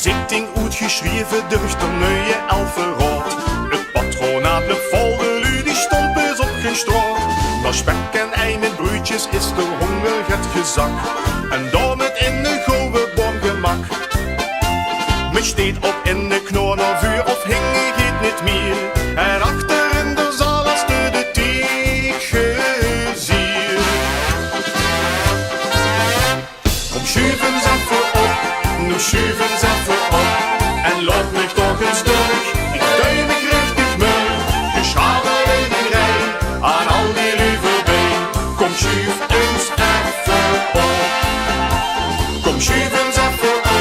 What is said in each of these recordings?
zitting uitgeschreven durch de nieuwe Elfenraad. Het patronaat le volde die stond bis op geen straat. Na spek en ei met broodjes is de honger het gezak. En daar met in de gouden borgemak. Me steed op in de knoorn vuur of hing het niet meer. En achter in de zaal als de tegenzier. Kom schuiven ze even op, nu schuiven ze even op. En laat me toch een stuk, ik duim me richtig mee. Geschadel in de rij, aan al die lieve been. Kom schuif eens even op. Kom schuiven ze even op,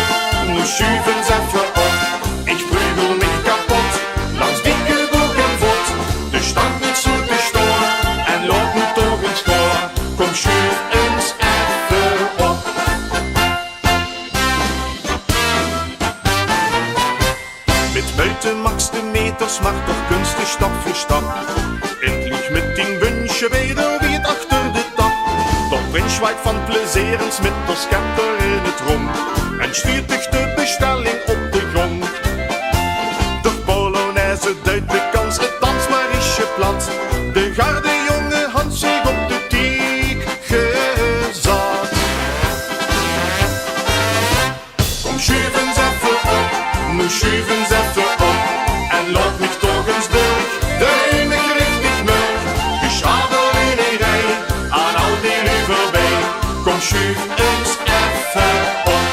nu schuiven ze even op. Ik prügel mich kapot, langs dikke boek en vod. De stank niet zo te storen, en laat me toch eens voor. Kom schuif eens even op. Mit buiten max de meters, maar toch kunstig stap voor stap. Endlich mit den Wünschen wieder wie achter de tap. Doch Windschweig van plezierens mit der scepter in het rond. En stuurt dich de bestelling op de grond. De Polonaise duidt de kans, het dans maar is je plat. De garde jonge had zich op de tiek gezet. Kom schuiven ze even op, nu schuiven ze even op. En laat mich toch eens durch, duim mich richtig mee. Geschadel in een rij, aan al die lieve been. Kom schuif eens even op.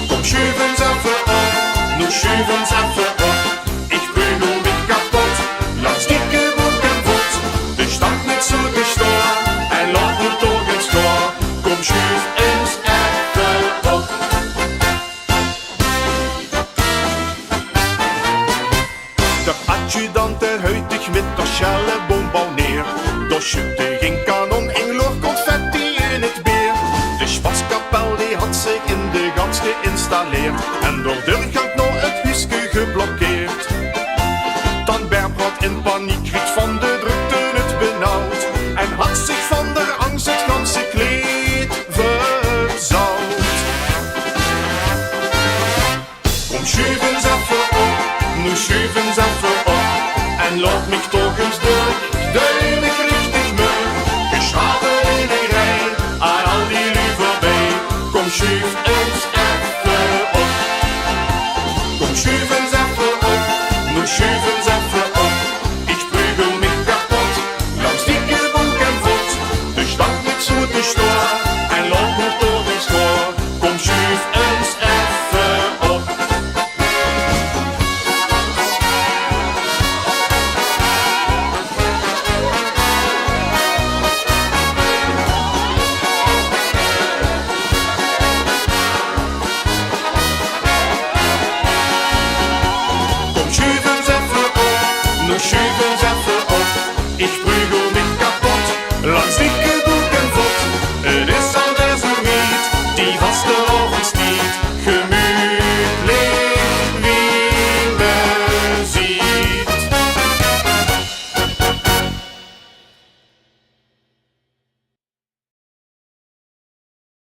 Kom schuiven ze even op, nu schuiven ze even op. Ik prügel mich kapot, langs dikke boek en vod. De stank niet zo te storen, en laat me toch eens voor. Kom schuif eens even op. De adjudant der huidig met de schelle bombal neer. Door schutte geen kanon, engloor confetti in het beer. De spaskapel die had zich in de gans geïnstalleerd. En door de